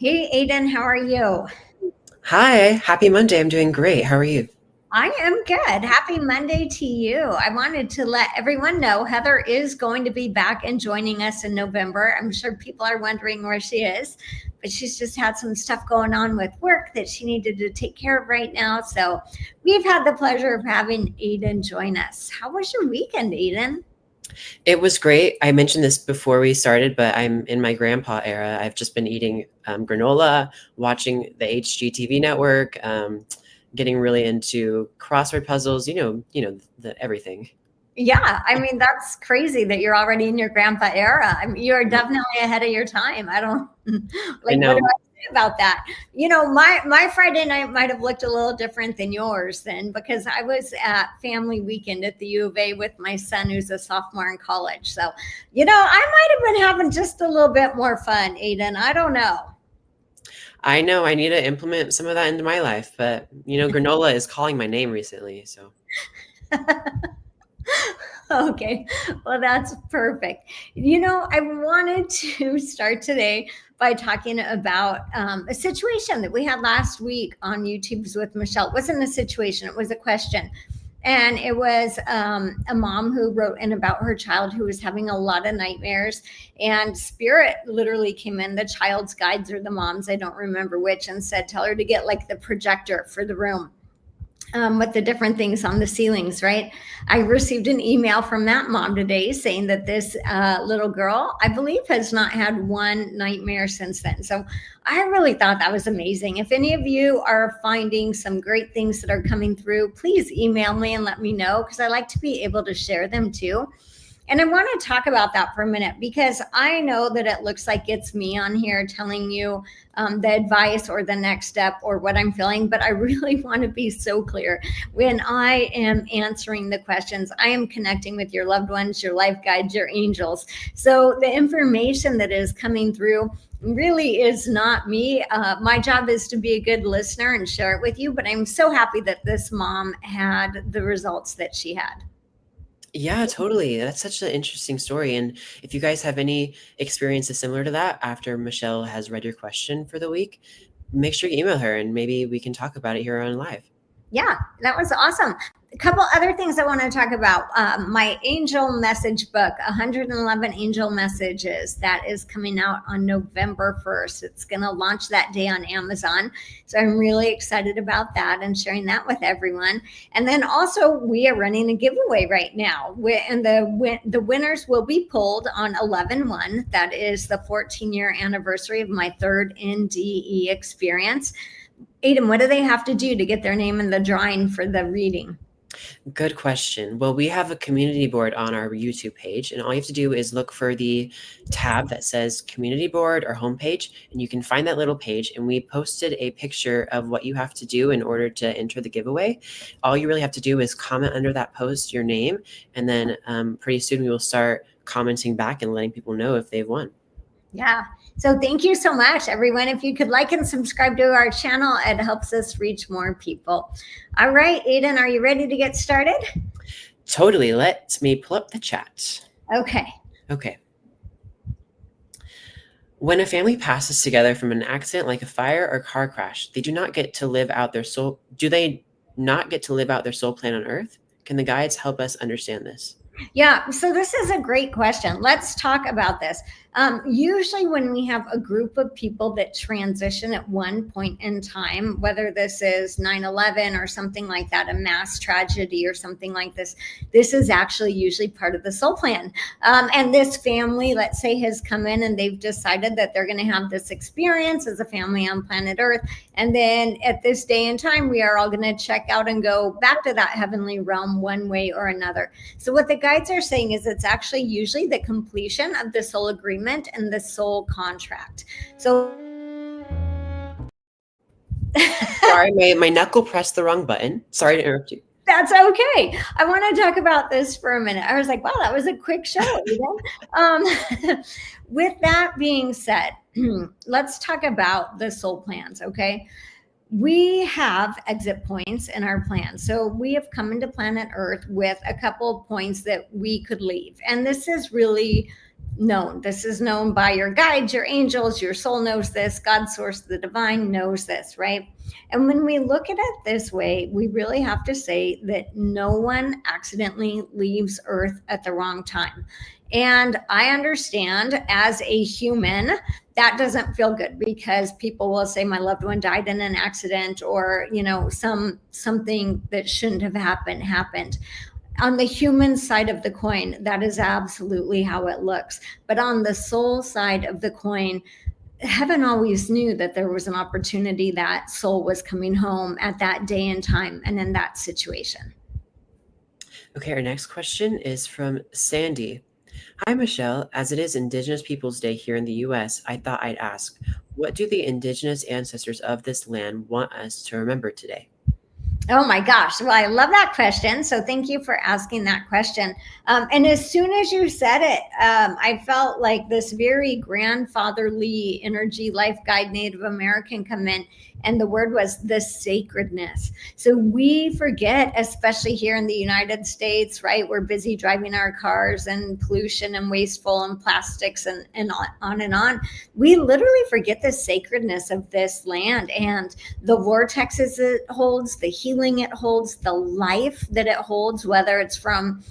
Hey, Aiden, how are you? Hi, happy Monday. I'm doing great. How are you? I am good. Happy Monday to you. I wanted to let everyone know Heather is going to be back and joining us in November. I'm sure people are wondering where she is, but she's just had some stuff going on with work that she needed to take care of right now. So we've had the pleasure of having Aiden join us. How was your weekend, Aiden? It was great. I mentioned this before we started, but I'm in my grandpa era. I've just been eating granola, watching the HGTV network, getting really into crossword puzzles. The everything. Yeah, I mean, that's crazy that you're already in your grandpa era. I mean, you're definitely ahead of your time. I don't I like what do know. I say about that? My Friday night might have looked a little different than yours then because I was at family weekend at the U of A with my son who's a sophomore in college. So, I might have been having just a little bit more fun, Aiden. I don't know. I know. I need to implement some of that into my life, but granola is calling my name recently. So Okay, well, that's perfect. I wanted to start today by talking about a situation that we had last week on YouTube's with Michelle. It wasn't a situation, it was a question. And it was a mom who wrote in about her child who was having a lot of nightmares. And Spirit literally came in, the child's guides or the mom's, I don't remember which, and said, tell her to get like the projector for the room with the different things on the ceilings, right? I received an email from that mom today saying that this little girl, I believe, has not had one nightmare since then. So I really thought that was amazing. If any of you are finding some great things that are coming through, please email me and let me know because I like to be able to share them too. And I want to talk about that for a minute because I know that it looks like it's me on here telling you the advice or the next step or what I'm feeling, but I really want to be so clear. When I am answering the questions, I am connecting with your loved ones, your life guides, your angels. So the information that is coming through really is not me. My job is to be a good listener and share it with you, but I'm so happy that this mom had the results that she had. yeah, totally. That's such an interesting story. And if you guys have any experiences similar to that after Michelle has read your question for the week, make sure you email her and maybe we can talk about it here on live. Yeah, that was awesome. A couple other things I want to talk about. My angel message book, 111 angel messages, that is coming out on November 1st. It's going to launch that day on Amazon. So I'm really excited about that and sharing that with everyone. And then also, we are running a giveaway right now. And the winners will be pulled on 11/1. That is the 14-year anniversary of my third NDE experience. Aiden, what do they have to do to get their name in the drawing for the reading? Good question. Well, we have a community board on our YouTube page, and all you have to do is look for the tab that says community board or homepage, and you can find that little page. And we posted a picture of what you have to do in order to enter the giveaway. All you really have to do is comment under that post your name, and then pretty soon we will start commenting back and letting people know if they've won. Yeah. So thank you so much, everyone. If you could like and subscribe to our channel, it helps us reach more people. All right, Aiden, are you ready to get started? Totally. Let me pull up the chat. Okay. Okay. When a family passes together from an accident like a fire or car crash, they do not get to live out their soul. Do they not get to live out their soul plan on earth? Can the guides help us understand this? Yeah, so this is a great question. Let's talk about this. Usually, when we have a group of people that transition at one point in time, whether this is 9/11 or something like that, a mass tragedy or something like this is actually usually part of the soul plan. And this family, let's say, has come in and they've decided that they're going to have this experience as a family on planet Earth. And then at this day and time, we are all going to check out and go back to that heavenly realm one way or another. So, what the guides are saying is it's actually usually the completion of the soul agreement and the soul contract. So, Sorry, my knuckle pressed the wrong button. Sorry to interrupt you. that's okay. I want to talk about this for a minute. I was like, wow, that was a quick show. With that being said, let's talk about the soul plans, okay? We have exit points in our plan. So we have come into planet Earth with a couple of points that we could leave. And this is really known. This is known by your guides, your angels, your soul knows this, God source, the divine knows this, right? And when we look at it this way, we really have to say that no one accidentally leaves Earth at the wrong time. And I understand as a human, that doesn't feel good because people will say my loved one died in an accident, or something that shouldn't have happened. On the human side of the coin, that is absolutely how it looks. But on the soul side of the coin, heaven always knew that there was an opportunity that soul was coming home at that day and time and in that situation. Okay, our next question is from Sandy. Hi, Michelle. As it is Indigenous Peoples Day here in the US, I thought I'd ask, what do the Indigenous ancestors of this land want us to remember today? Oh my gosh. Well, I love that question. So thank you for asking that question. And as soon as you said it, I felt like this very grandfatherly energy, life guide, Native American come in. And the word was the sacredness. So we forget, especially here in the United States, right? We're busy driving our cars and pollution and wasteful and plastics and on and on. We literally forget the sacredness of this land and the vortexes it holds, the healing it holds, the life that it holds, whether it's from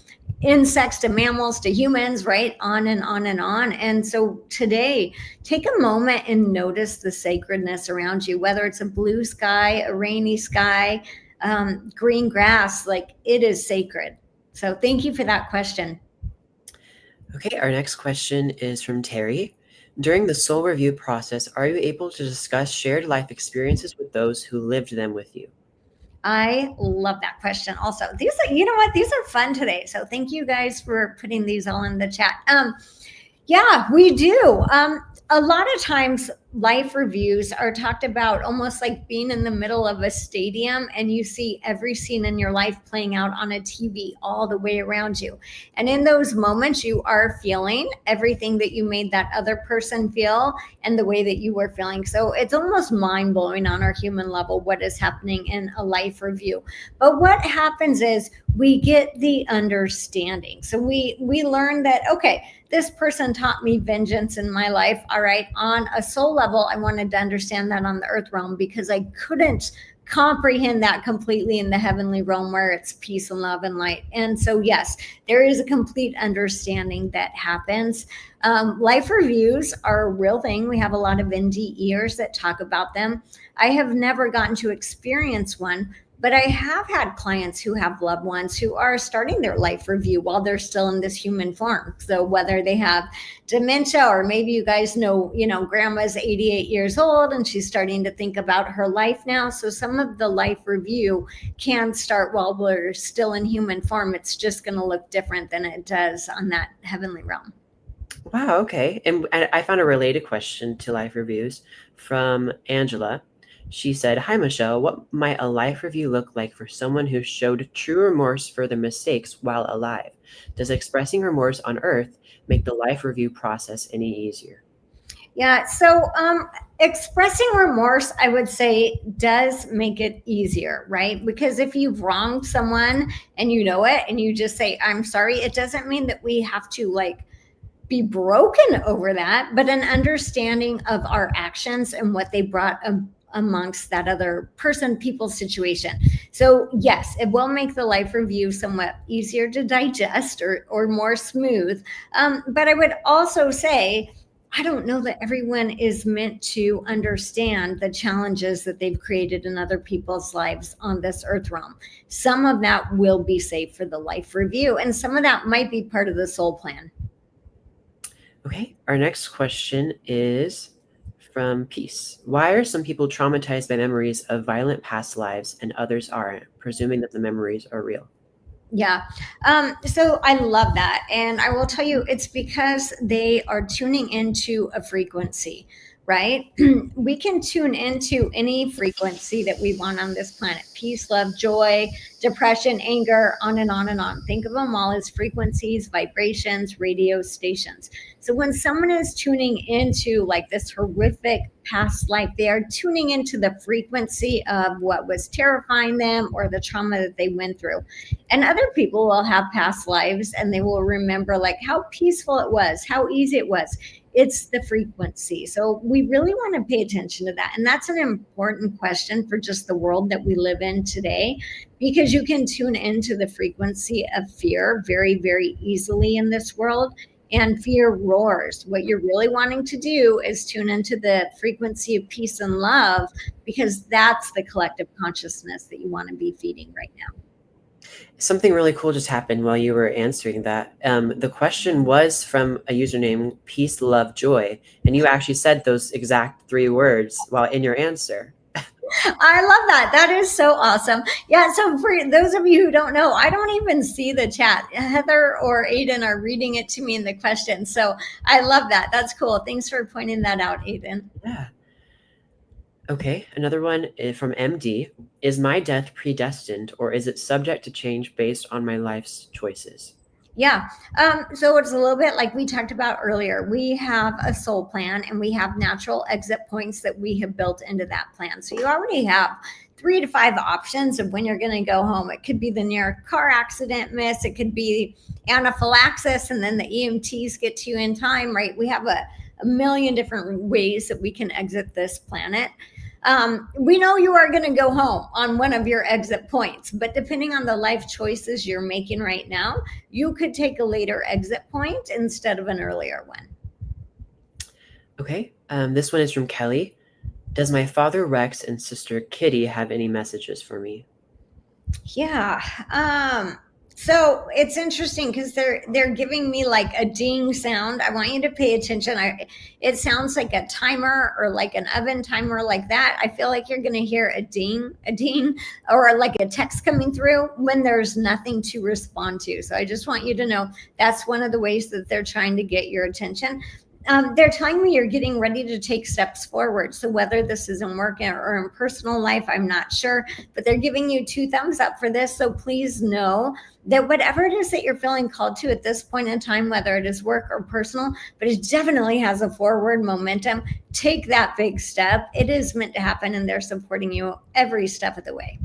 insects to mammals to humans, right? On and on and on. And so today, take a moment and notice the sacredness around you, whether it's a blue sky, a rainy sky, green grass, like it is sacred. So thank you for that question. Okay, our next question is from Terry. During the soul review process, are you able to discuss shared life experiences with those who lived them with you? I love that question also. These are, you know what, these are fun today. So thank you guys for putting these all in the chat. Yeah, we do. A lot of times life reviews are talked about almost like being in the middle of a stadium and you see every scene in your life playing out on a TV all the way around you. And in those moments, you are feeling everything that you made that other person feel and the way that you were feeling. So it's almost mind blowing on our human level what is happening in a life review. But what happens is we get the understanding. So we learn that, okay, this person taught me vengeance in my life. All right. On a soul level, I wanted to understand that on the earth realm because I couldn't comprehend that completely in the heavenly realm where it's peace and love and light. And so, yes, there is a complete understanding that happens. Life reviews are a real thing. We have a lot of NDEers that talk about them. I have never gotten to experience one, but I have had clients who have loved ones who are starting their life review while they're still in this human form. So whether they have dementia, or maybe you guys know, grandma's 88 years old and she's starting to think about her life now. So some of the life review can start while we're still in human form. It's just going to look different than it does on that heavenly realm. Wow, okay. And I found a related question to life reviews from Angela. She said, Hi, Michelle. What might a life review look like for someone who showed true remorse for their mistakes while alive? Does expressing remorse on Earth make the life review process any easier? Yeah, so expressing remorse, I would say, does make it easier, right? Because if you've wronged someone and you know it and you just say, I'm sorry, it doesn't mean that we have to be broken over that, but an understanding of our actions and what they brought amongst that other person, people, situation. So yes, it will make the life review somewhat easier to digest or more smooth. But I would also say, I don't know that everyone is meant to understand the challenges that they've created in other people's lives on this earth realm. Some of that will be safe for the life review, and some of that might be part of the soul plan. Okay, our next question is from Peace. Why are some people traumatized by memories of violent past lives and others aren't, presuming that the memories are real? Yeah. So I love that. And I will tell you, it's because they are tuning into a frequency, right? We can tune into any frequency that we want on this planet: peace, love, joy, depression, anger, on and on and on. Think of them all as frequencies, vibrations, radio stations. So when someone is tuning into like this horrific past life, they are tuning into the frequency of what was terrifying them or the trauma that they went through. And other people will have past lives and they will remember like how peaceful it was, how easy it was. It's the frequency. So we really want to pay attention to that. And that's an important question for just the world that we live in today, because you can tune into the frequency of fear very, very easily in this world. And fear roars. What you're really wanting to do is tune into the frequency of peace and love, because that's the collective consciousness that you want to be feeding right now. Something really cool just happened while you were answering that. The question was from a username, Peace, Love, Joy, and you actually said those exact 3 words while in your answer. I love that. That is so awesome. Yeah. So for those of you who don't know, I don't even see the chat. Heather or Aiden are reading it to me in the question. So I love that. That's cool. Thanks for pointing that out, Aiden. Yeah. Okay, another one from MD. Is my death predestined, or is it subject to change based on my life's choices? Yeah. So it's a little bit like we talked about earlier. We have a soul plan and we have natural exit points that we have built into that plan. So you already have 3 to 5 options of when you're going to go home. It could be the near car accident miss. It could be anaphylaxis and then the EMTs get to you in time, right? We have a million different ways that we can exit this planet. We know you are going to go home on one of your exit points, but depending on the life choices you're making right now, you could take a later exit point instead of an earlier one. Okay, this one is from Kelly. Does my father Rex and sister Kitty have any messages for me? Yeah. So it's interesting because they're giving me like a ding sound. I want you to pay attention. It sounds like a timer or like an oven timer like that. I feel like you're going to hear a ding, or like a text coming through when there's nothing to respond to. So I just want you to know that's one of the ways that they're trying to get your attention. They're telling me you're getting ready to take steps forward. So whether this is in work or in personal life, I'm not sure, but they're giving you 2 thumbs up for this. So please know that whatever it is that you're feeling called to at this point in time, whether it is work or personal, but it definitely has a forward momentum, take that big step. It is meant to happen and they're supporting you every step of the way.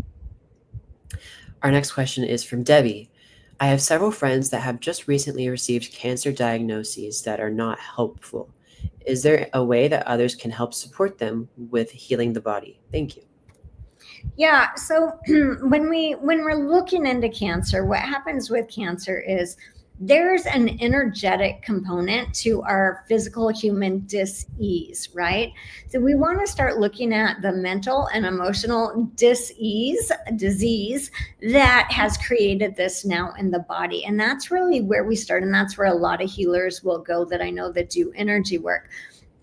Our next question is from Debbie. I have several friends that have just recently received cancer diagnoses that are not helpful. Is there a way that others can help support them with healing the body? Thank you. Yeah. So when we're looking into cancer, what happens with cancer is there's an energetic component to our physical human dis-ease, right? So we want to start looking at the mental and emotional disease that has created this now in the body. And that's really where we start. And that's where a lot of healers will go that I know that do energy work.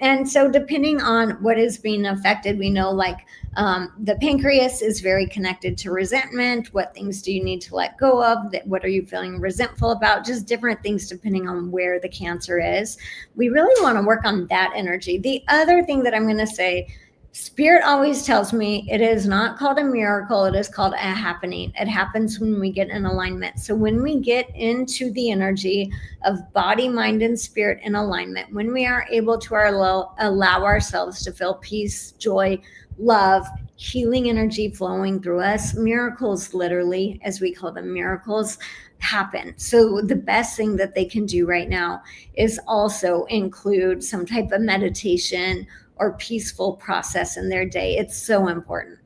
And so depending on what is being affected, we know like the pancreas is very connected to resentment. What things do you need to let go of? What are you feeling resentful about? Just different things depending on where the cancer is. We really want to work on that energy. The other thing that I'm going to say, Spirit always tells me it is not called a miracle. It is called a happening. It happens when we get in alignment. So when we get into the energy of body, mind, and spirit in alignment, when we are able to allow ourselves to feel peace, joy, love, healing energy flowing through us, miracles, literally, as we call them, miracles happen. So the best thing that they can do right now is also include some type of meditation or peaceful process in their day. It's so important.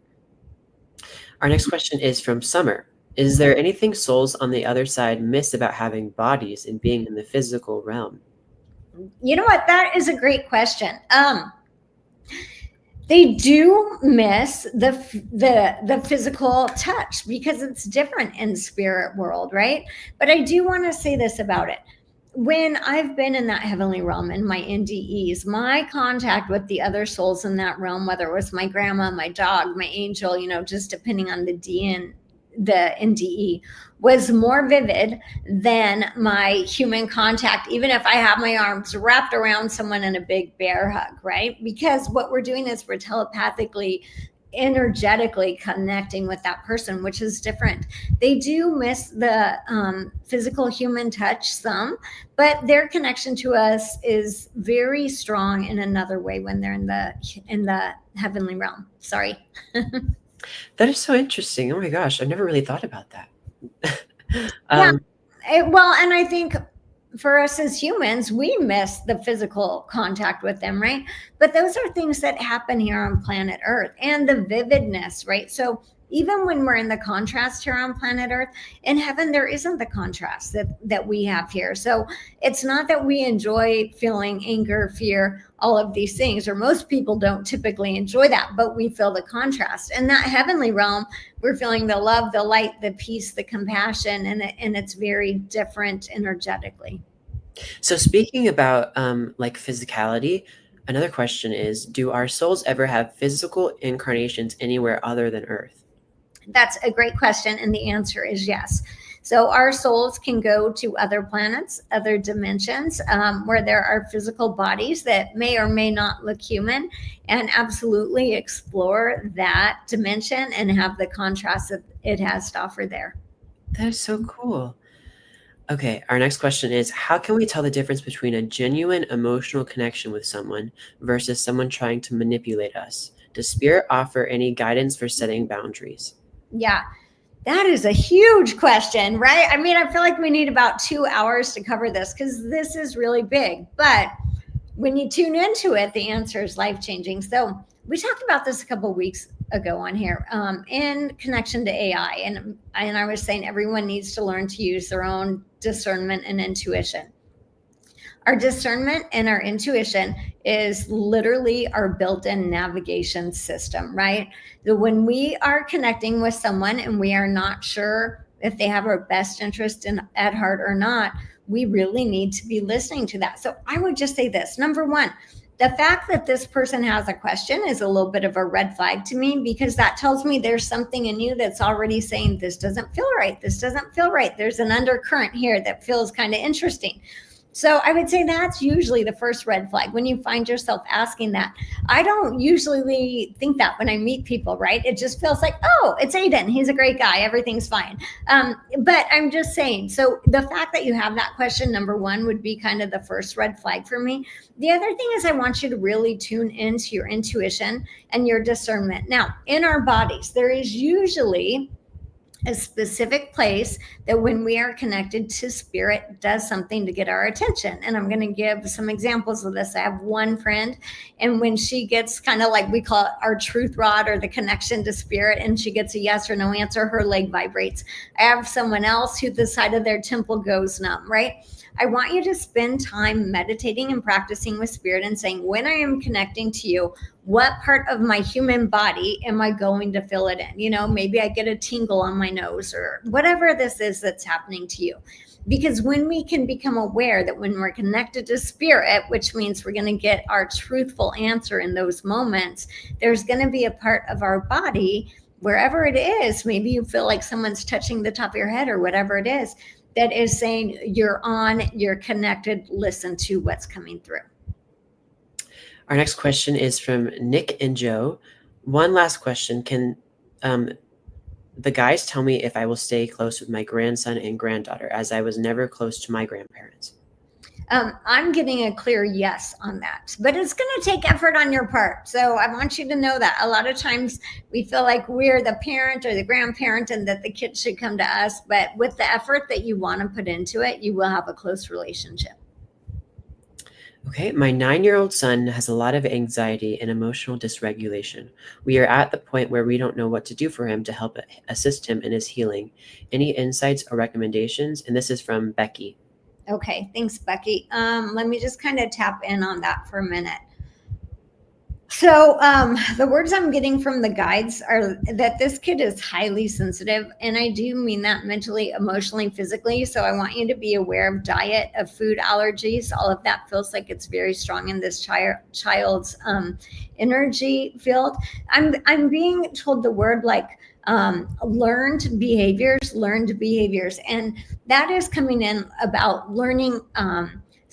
Our next question is from Summer. Is there anything souls on the other side miss about having bodies and being in the physical realm? You know what? That is a great question. They do miss the physical touch because it's different in spirit world, right? But I do want to say this about it. When I've been in that heavenly realm in my NDEs, my contact with the other souls in that realm, whether it was my grandma, my dog, my angel, just depending on the NDE, was more vivid than my human contact, even if I have my arms wrapped around someone in a big bear hug, right? Because what we're doing is we're telepathically energetically connecting with that person, which is different. They do miss the physical human touch some, but their connection to us is very strong in another way when they're in the heavenly realm. Sorry. That is so interesting. Oh my gosh, I've never really thought about that. Yeah. um, Well, and I think for us as humans, we miss the physical contact with them, right? But those are things that happen here on planet Earth and the vividness, right? So even when we're in the contrast here on planet Earth, in heaven, there isn't the contrast that we have here. So it's not that we enjoy feeling anger, fear, all of these things, or most people don't typically enjoy that, but we feel the contrast. In that heavenly realm, we're feeling the love, the light, the peace, the compassion, and it's very different energetically. so speaking about like physicality, another question is, do our souls ever have physical incarnations anywhere other than Earth? That's a great question, and the answer is yes. So our souls can go to other planets, other dimensions, where there are physical bodies that may or may not look human, and absolutely explore that dimension and have the contrast that it has to offer there. That is so cool. Okay, our next question is, how can we tell the difference between a genuine emotional connection with someone versus someone trying to manipulate us? Does spirit offer any guidance for setting boundaries? Yeah, that is a huge question, right? I mean, I feel like we need about 2 hours to cover this because this is really big. But when you tune into it, the answer is life changing. So we talked about this a couple of weeks ago on here in connection to AI, and I was saying everyone needs to learn to use their own discernment and intuition. Our discernment and our intuition is literally our built-in navigation system, right? So when we are connecting with someone and we are not sure if they have our best interest at heart or not, we really need to be listening to that. So I would just say this. Number one, the fact that this person has a question is a little bit of a red flag to me, because that tells me there's something in you that's already saying, this doesn't feel right. This doesn't feel right. There's an undercurrent here that feels kind of interesting. So I would say that's usually the first red flag when you find yourself asking that. I don't usually think that when I meet people, right? It just feels like, oh, it's Aiden. He's a great guy. Everything's fine. But I'm just saying, so the fact that you have that question, number one, would be kind of the first red flag for me. The other thing is I want you to really tune into your intuition and your discernment. Now, in our bodies, there is usually a specific place that when we are connected to spirit does something to get our attention. And I'm going to give some examples of this. I have one friend, and when she gets kind of like, we call it our truth rod or the connection to spirit, and she gets a yes or no answer, her leg vibrates. I have someone else who the side of their temple goes numb, right? I want you to spend time meditating and practicing with spirit and saying, when I am connecting to you, what part of my human body am I going to fill it in? You know, maybe I get a tingle on my nose or whatever this is that's happening to you. Because when we can become aware that when we're connected to spirit, which means we're going to get our truthful answer in those moments, there's going to be a part of our body, wherever it is, maybe you feel like someone's touching the top of your head or whatever it is, that is saying you're on, you're connected, listen to what's coming through. Our next question is from Nick and Joe. One last question. Can the guys tell me if I will stay close with my grandson and granddaughter, as I was never close to my grandparents? I'm getting a clear yes on that, but it's going to take effort on your part. So I want you to know that a lot of times we feel like we're the parent or the grandparent and that the kids should come to us. But with the effort that you want to put into it, you will have a close relationship. Okay, my 9-year-old son has a lot of anxiety and emotional dysregulation. We are at the point where we don't know what to do for him to help assist him in his healing. Any insights or recommendations? And this is from Becky. Okay, thanks, Becky. Let me just kind of tap in on that for a minute. So the words I'm getting from the guides are that this kid is highly sensitive, and I do mean that mentally, emotionally, physically. So I want you to be aware of diet, of food allergies. All of that feels like it's very strong in this child's energy field. I'm being told the word like learned behaviors, and that is coming in about learning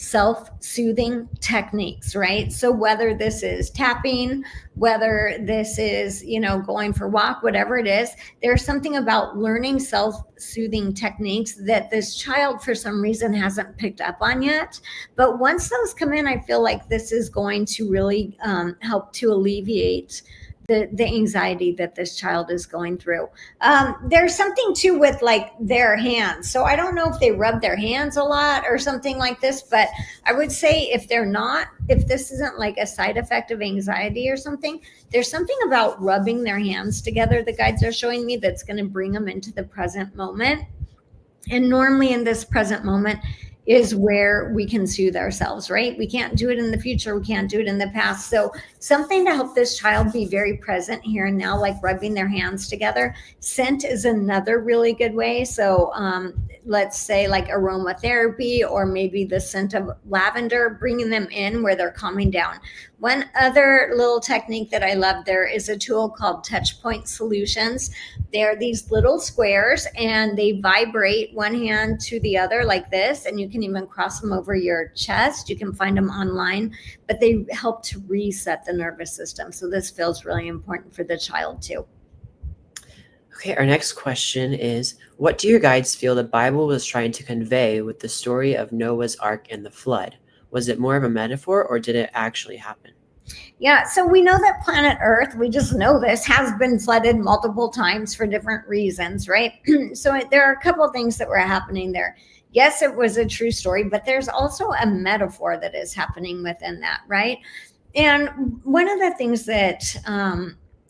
self-soothing techniques, right? So whether this is tapping, whether this is, going for a walk, whatever it is, there's something about learning self-soothing techniques that this child for some reason hasn't picked up on yet. But once those come in, I feel like this is going to really help to alleviate the anxiety that this child is going through. There's something too with like their hands. So I don't know if they rub their hands a lot or something like this, but I would say if this isn't like a side effect of anxiety or something, there's something about rubbing their hands together, the guides are showing me, that's going to bring them into the present moment. And normally in this present moment is where we can soothe ourselves, right? We can't do it in the future. We can't do it in the past. So something to help this child be very present here and now, like rubbing their hands together. Scent is another really good way. So let's say like aromatherapy, or maybe the scent of lavender, bringing them in where they're calming down. One other little technique that I love, there is a tool called Touch Point Solutions. They're these little squares and they vibrate one hand to the other like this, and you can even cross them over your chest. You can find them online, but they help to reset the nervous system. So this feels really important for the child too. Okay, our next question is, what do your guides feel the Bible was trying to convey with the story of Noah's Ark and the flood? Was it more of a metaphor, or did it actually happen? Yeah, so we know that planet Earth, we just know this, has been flooded multiple times for different reasons, right? So there are a couple of things that were happening there. Yes, it was a true story, but there's also a metaphor that is happening within that, right? And one of the things that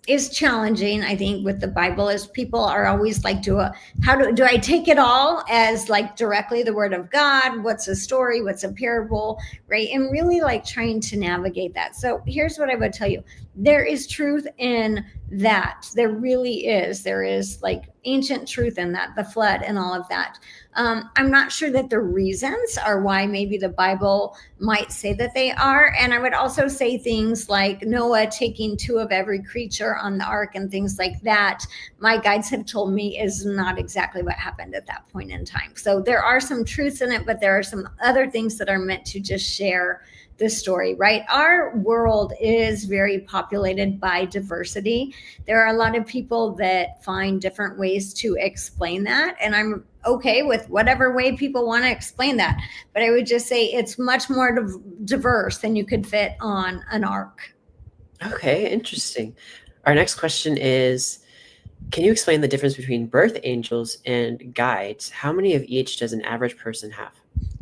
is challenging, I think, with the Bible is people are always like, do I take it all as like directly the word of God? What's a story? What's a parable? Right? And really like trying to navigate that. So here's what I would tell you. There is truth in that. There really is. There is like ancient truth in that, the flood and all of that. I'm not sure that the reasons are why maybe the Bible might say that they are. And I would also say things like Noah taking 2 of every creature on the ark and things like that. My guides have told me is not exactly what happened at that point in time. So there are some truths in it, but there are some other things that are meant to just share the story, right? Our world is very populated by diversity. There are a lot of people that find different ways to explain that, and I'm okay with whatever way people want to explain that. But I would just say it's much more diverse than you could fit on an ark. Okay, interesting. Our next question is, can you explain the difference between birth angels and guides? How many of each does an average person have?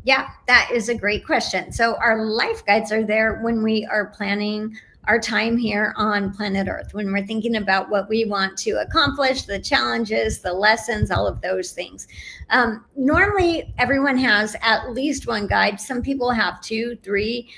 Yeah, that is a great question. So our life guides are there when we are planning our time here on planet Earth, when we're thinking about what we want to accomplish, the challenges, the lessons, all of those things. Normally, everyone has at least one guide. Some people have 2, 3.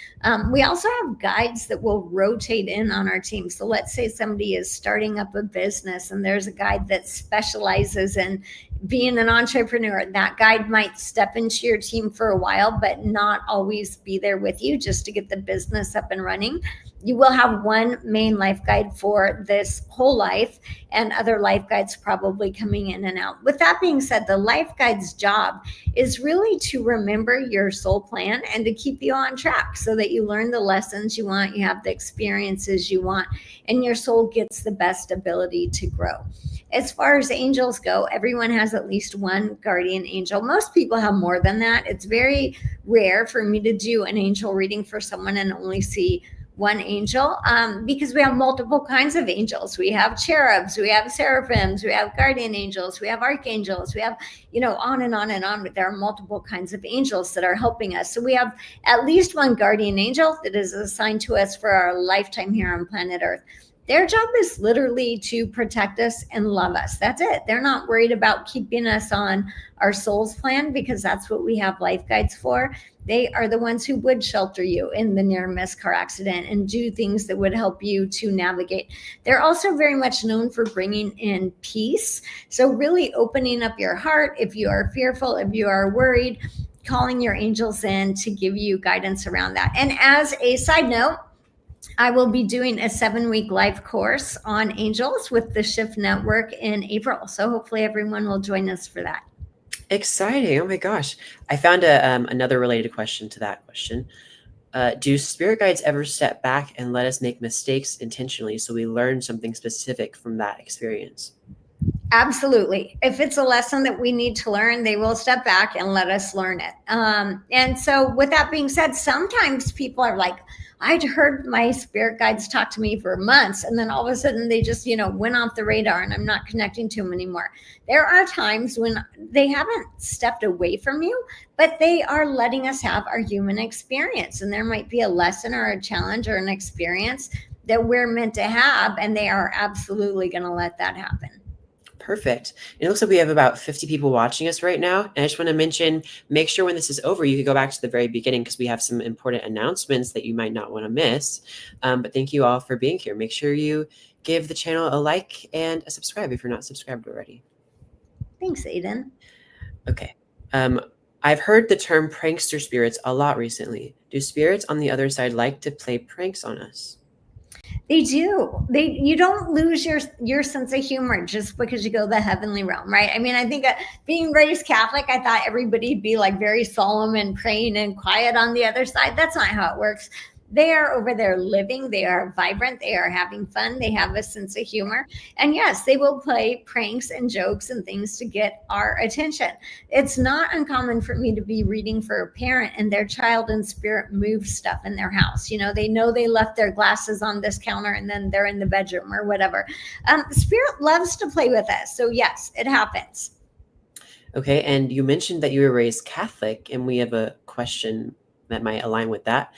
We also have guides that will rotate in on our team. So let's say somebody is starting up a business and there's a guide that specializes in being an entrepreneur. That guide might step into your team for a while, but not always be there with you just to get the business up and running. You will have one main life guide for this whole life, and other life guides probably coming in and out. With that being said, the life guide's job is really to remember your soul plan and to keep you on track so that you learn the lessons you want, you have the experiences you want, and your soul gets the best ability to grow. As far as angels go, everyone has at least one guardian angel. Most people have more than that. It's very rare for me to do an angel reading for someone and only see one angel, because we have multiple kinds of angels. We have cherubs, we have seraphims, we have guardian angels, we have archangels, we have, on and on and on. There are multiple kinds of angels that are helping us. So we have at least one guardian angel that is assigned to us for our lifetime here on planet Earth. Their job is literally to protect us and love us. That's it. They're not worried about keeping us on our soul's plan, because that's what we have life guides for. They are the ones who would shelter you in the near miss car accident and do things that would help you to navigate. They're also very much known for bringing in peace. So really opening up your heart if you are fearful, if you are worried, calling your angels in to give you guidance around that. And as a side note, I will be doing a 7-week live course on angels with the Shift Network in April. So hopefully everyone will join us for that. Exciting. Oh my gosh. I found another related question to that question. Do spirit guides ever step back and let us make mistakes intentionally so we learn something specific from that experience? Absolutely. If it's a lesson that we need to learn, they will step back and let us learn it. And so, with that being said, sometimes people are like, I'd heard my spirit guides talk to me for months, and then all of a sudden they just, went off the radar and I'm not connecting to them anymore. There are times when they haven't stepped away from you, but they are letting us have our human experience. And there might be a lesson or a challenge or an experience that we're meant to have, and they are absolutely going to let that happen. Perfect. It looks like we have about 50 people watching us right now. And I just want to mention, make sure when this is over, you can go back to the very beginning because we have some important announcements that you might not want to miss. But thank you all for being here. Make sure you give the channel a like and a subscribe if you're not subscribed already. Thanks, Aiden. Okay. I've heard the term prankster spirits a lot recently. Do spirits on the other side like to play pranks on us? They do. You don't lose your sense of humor just because you go the heavenly realm, right? I mean, I think being raised Catholic, I thought everybody'd be like very solemn and praying and quiet on the other side. That's not how it works. They are over there living. They are vibrant. They are having fun. They have a sense of humor. And yes, they will play pranks and jokes and things to get our attention. It's not uncommon for me to be reading for a parent and their child in spirit moves stuff in their house. They know they left their glasses on this counter and then they're in the bedroom or whatever. Spirit loves to play with us. So yes, it happens. Okay. And you mentioned that you were raised Catholic, and we have a question that might align with that.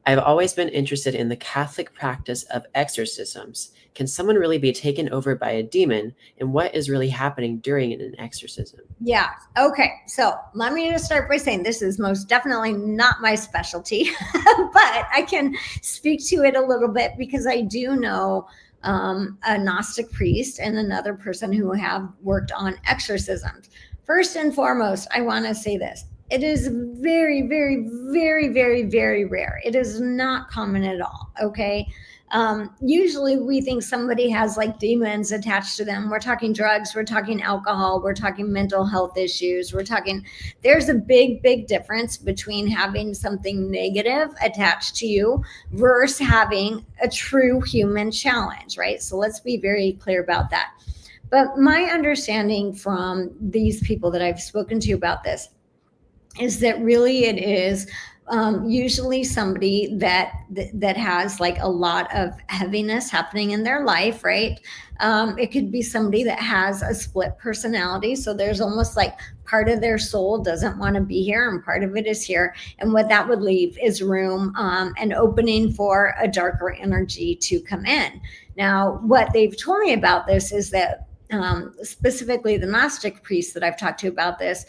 I've always been interested in the Catholic practice of exorcisms. Can someone really be taken over by a demon? And what is really happening during an exorcism? Yeah. Okay. So let me just start by saying this is most definitely not my specialty, but I can speak to it a little bit because I do know a Gnostic priest and another person who have worked on exorcisms. First and foremost, I want to say this. It is very, very, very, very, very rare. It is not common at all. Okay. Usually we think somebody has like demons attached to them. We're talking drugs, we're talking alcohol, we're talking mental health issues. There's a big, big difference between having something negative attached to you versus having a true human challenge, right? So let's be very clear about that. But my understanding from these people that I've spoken to about this is that really it is usually somebody that has like a lot of heaviness happening in their life, right? It could be somebody that has a split personality, so there's almost like part of their soul doesn't want to be here and part of it is here, and what that would leave is room and opening for a darker energy to come in. Now what they've told me about this is that specifically the Gnostic priest that I've talked to about this,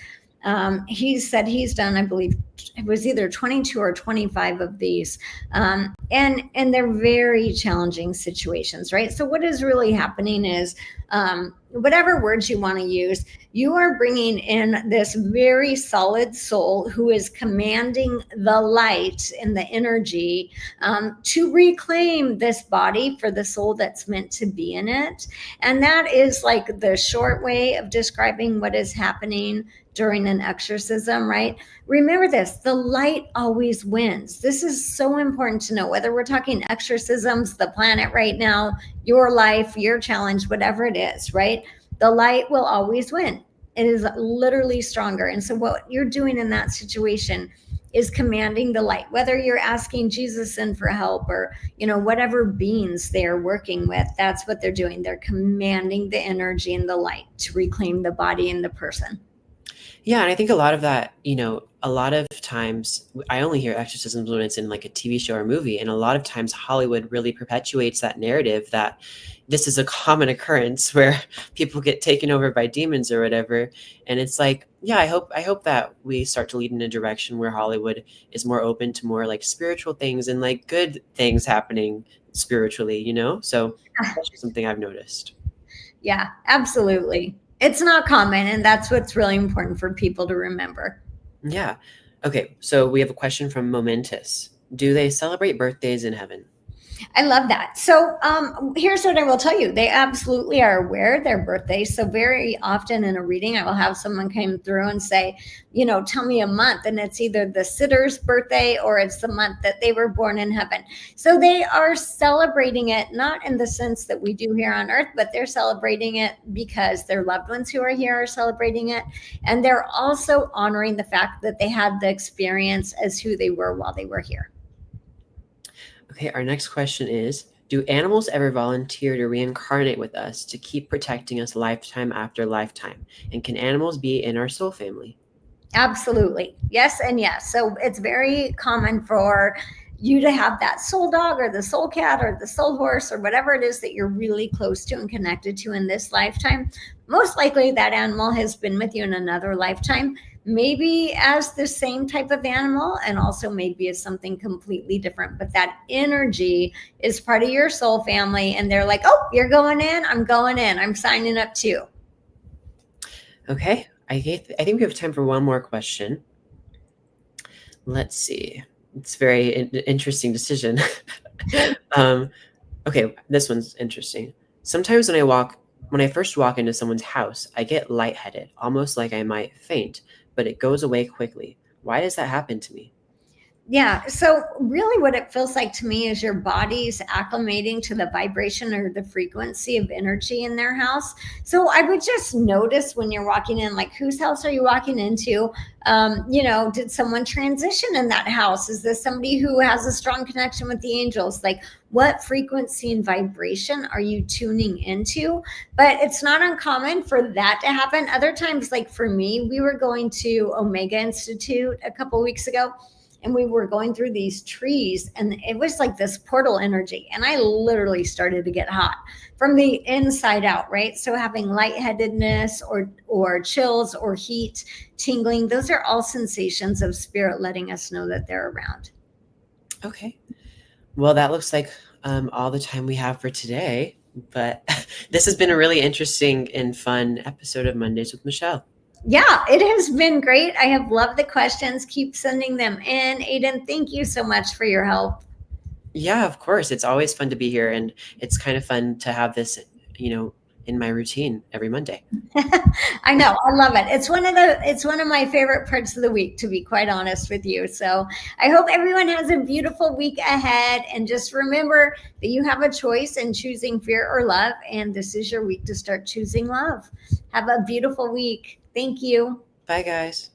he said he's done, I believe it was either 22 or 25 of these. And they're very challenging situations, right? So what is really happening is, whatever words you want to use, you are bringing in this very solid soul who is commanding the light and the energy to reclaim this body for the soul that's meant to be in it. And that is like the short way of describing what is happening during an exorcism, right? Remember this, the light always wins. This is so important to know, whether we're talking exorcisms, the planet right now, your life, your challenge, whatever it is, right? The light will always win. It is literally stronger. And so what you're doing in that situation is commanding the light, whether you're asking Jesus in for help or, whatever beings they're working with, that's what they're doing. They're commanding the energy and the light to reclaim the body and the person. Yeah, and I think a lot of that, a lot of times I only hear exorcisms when it's in like a TV show or movie, and a lot of times Hollywood really perpetuates that narrative that this is a common occurrence where people get taken over by demons or whatever. And it's like, yeah, I hope that we start to lead in a direction where Hollywood is more open to more like spiritual things and like good things happening spiritually, So that's just something I've noticed. Yeah, absolutely. It's not common, and that's what's really important for people to remember. Yeah. Okay, so we have a question from Momentous. Do they celebrate birthdays in heaven? I love that. So here's what I will tell you. They absolutely are aware of their birthday. So very often in a reading, I will have someone come through and say, tell me a month. And it's either the sitter's birthday or it's the month that they were born in heaven. So they are celebrating it, not in the sense that we do here on earth, but they're celebrating it because their loved ones who are here are celebrating it. And they're also honoring the fact that they had the experience as who they were while they were here. Okay, our next question is, do animals ever volunteer to reincarnate with us to keep protecting us lifetime after lifetime? And can animals be in our soul family? Absolutely. Yes and yes. So it's very common for you to have that soul dog or the soul cat or the soul horse or whatever it is that you're really close to and connected to in this lifetime. Most likely that animal has been with you in another lifetime, maybe as the same type of animal and also maybe as something completely different. But that energy is part of your soul family. And they're like, oh, you're going in. I'm going in. I'm signing up too. Okay, I think we have time for one more question. Let's see. It's a very interesting decision. Okay, this one's interesting. Sometimes when I first walk into someone's house, I get lightheaded, almost like I might faint, but it goes away quickly. Why does that happen to me? Yeah. So, really, what it feels like to me is your body's acclimating to the vibration or the frequency of energy in their house. So, I would just notice when you're walking in, like, whose house are you walking into? Did someone transition in that house? Is this somebody who has a strong connection with the angels? Like, what frequency and vibration are you tuning into? But it's not uncommon for that to happen. Other times, like for me, we were going to Omega Institute a couple weeks ago and we were going through these trees and it was like this portal energy and I literally started to get hot from the inside out, right? So having lightheadedness or chills or heat, tingling, those are all sensations of spirit letting us know that they're around. Okay. Well, that looks like all the time we have for today, but this has been a really interesting and fun episode of Mondays with Michelle. Yeah, it has been great. I have loved the questions. Keep sending them in. Aiden, thank you so much for your help. Yeah, of course. It's always fun to be here, and it's kind of fun to have this, in my routine every Monday. I know, I love it. It's one of my favorite parts of the week, to be quite honest with you. So I hope everyone has a beautiful week ahead, and just remember that you have a choice in choosing fear or love, and this is your week to start choosing love. Have a beautiful week. Thank you. Bye, guys.